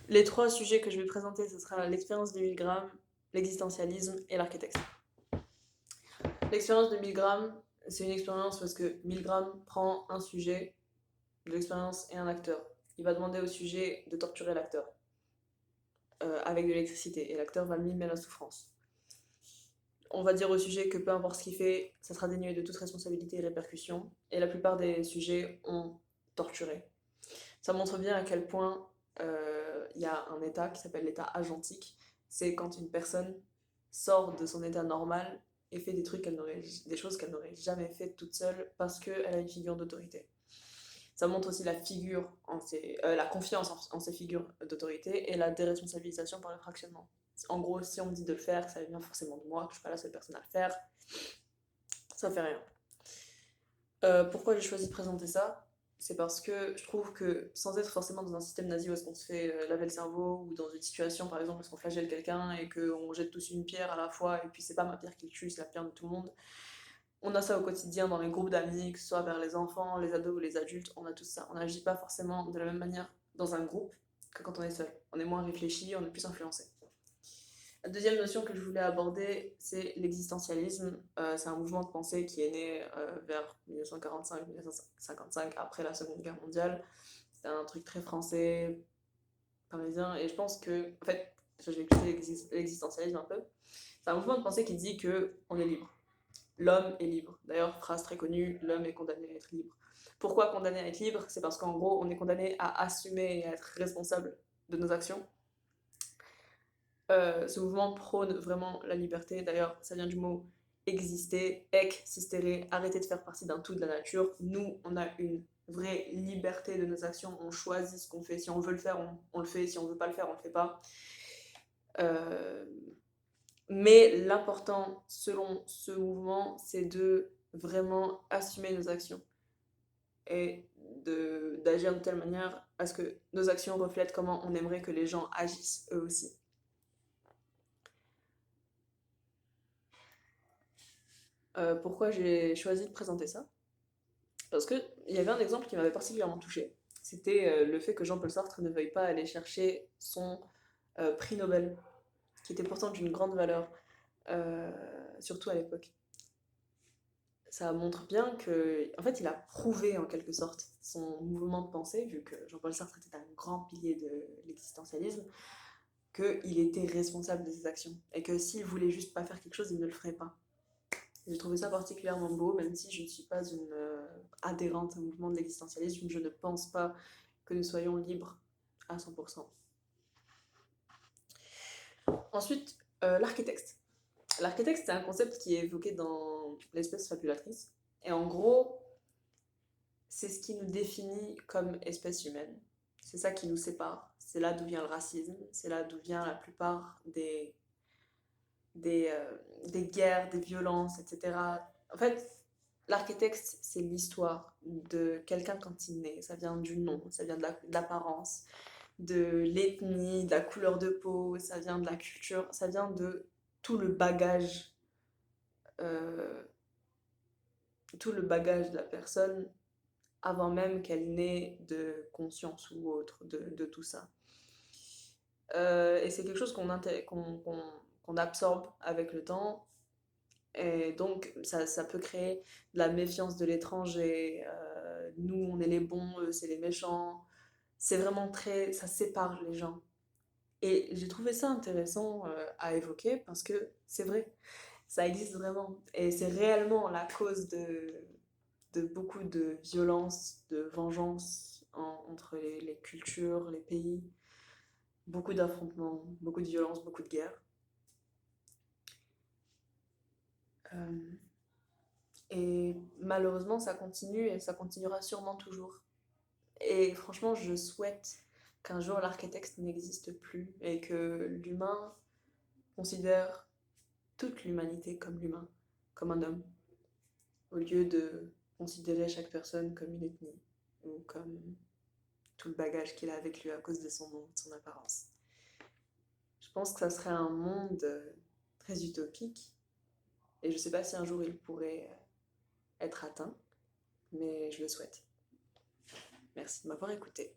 Les trois sujets que je vais présenter, ce sera l'expérience de Milgram, l'existentialisme et l'architecte. L'expérience de Milgram, c'est une expérience parce que Milgram prend un sujet de l'expérience et un acteur. Il va demander au sujet de torturer l'acteur avec de l'électricité et l'acteur va mimer la souffrance. On va dire au sujet que peu importe ce qu'il fait, ça sera dénué de toute responsabilité et répercussion, et la plupart des sujets ont torturé. Ça montre bien à quel point il y a un état qui s'appelle l'état agentique. C'est quand une personne sort de son état normal et fait des choses qu'elle n'aurait jamais faites toute seule parce qu'elle a une figure d'autorité. Ça montre aussi la confiance en ses figures d'autorité et la déresponsabilisation par le fractionnement. En gros, si on me dit de le faire, ça vient forcément de moi, que je ne suis pas la seule personne à le faire, ça fait rien. Pourquoi j'ai choisi de présenter ça? C'est parce que je trouve que sans être forcément dans un système nazi où est-ce qu'on se fait laver le cerveau, ou dans une situation par exemple où est-ce qu'on flagelle quelqu'un et qu'on jette tous une pierre à la fois, et puis c'est pas ma pierre qui le tue, c'est la pierre de tout le monde. On a ça au quotidien dans les groupes d'amis, que ce soit vers les enfants, les ados ou les adultes, on a tout ça. On n'agit pas forcément de la même manière dans un groupe que quand on est seul. On est moins réfléchi, on est plus influencé. La deuxième notion que je voulais aborder, c'est l'existentialisme. C'est un mouvement de pensée qui est né vers 1945-1955, après la Seconde Guerre mondiale. C'est un truc très français, parisien, et je pense que, en fait, je vais expliquer l'existentialisme un peu. C'est un mouvement de pensée qui dit que on est libre. L'homme est libre. D'ailleurs, phrase très connue, l'homme est condamné à être libre. Pourquoi condamné à être libre? C'est parce qu'en gros, on est condamné à assumer et à être responsable de nos actions. Ce mouvement prône vraiment la liberté. D'ailleurs, ça vient du mot exister, ek, sistere, arrêter de faire partie d'un tout de la nature. Nous, on a une vraie liberté de nos actions. On choisit ce qu'on fait. Si on veut le faire, on le fait. Si on veut pas le faire, on le fait pas. Euh, mais l'important, selon ce mouvement, c'est de vraiment assumer nos actions et d'agir de telle manière à ce que nos actions reflètent comment on aimerait que les gens agissent eux aussi. Pourquoi j'ai choisi de présenter ça? Parce qu'il y avait un exemple qui m'avait particulièrement touchée. C'était le fait que Jean-Paul Sartre ne veuille pas aller chercher son prix Nobel, qui était pourtant d'une grande valeur, euh, surtout à l'époque. Ça montre bien que, en fait, il a prouvé en quelque sorte son mouvement de pensée, vu que Jean-Paul Sartre était un grand pilier de l'existentialisme, qu'il était responsable de ses actions et que s'il voulait juste pas faire quelque chose, il ne le ferait pas. J'ai trouvé ça particulièrement beau, même si je ne suis pas une adhérente au mouvement de l'existentialisme, je ne pense pas que nous soyons libres à 100%. Ensuite, l'architecte. L'architecte, c'est un concept qui est évoqué dans l'espèce fabulatrice. Et en gros, c'est ce qui nous définit comme espèce humaine. C'est ça qui nous sépare. C'est là d'où vient le racisme. C'est là d'où vient la plupart des guerres, des violences, etc. En fait, l'architecte, c'est l'histoire de quelqu'un quand il naît. Ça vient du nom, ça vient de l'apparence, de l'ethnie, de la couleur de peau, ça vient de la culture, ça vient de tout le bagage, euh, tout le bagage de la personne avant même qu'elle n'ait de conscience ou autre de tout ça. Et c'est quelque chose qu'on absorbe avec le temps. Et donc, ça peut créer de la méfiance de l'étranger. Nous, on est les bons, eux, c'est les méchants. C'est vraiment très. Ça sépare les gens. Et j'ai trouvé ça intéressant à évoquer parce que c'est vrai, ça existe vraiment. Et c'est réellement la cause de beaucoup de violence, de vengeance entre les cultures, les pays. Beaucoup d'affrontements, beaucoup de violence, beaucoup de guerres. Euh, et malheureusement, ça continue et ça continuera sûrement toujours. Et franchement, je souhaite qu'un jour l'architecte n'existe plus et que l'humain considère toute l'humanité comme l'humain, comme un homme, au lieu de considérer chaque personne comme une ethnie ou comme tout le bagage qu'il a avec lui à cause de son nom, de son apparence. Je pense que ça serait un monde très utopique et je ne sais pas si un jour il pourrait être atteint, mais je le souhaite. Merci de m'avoir écouté.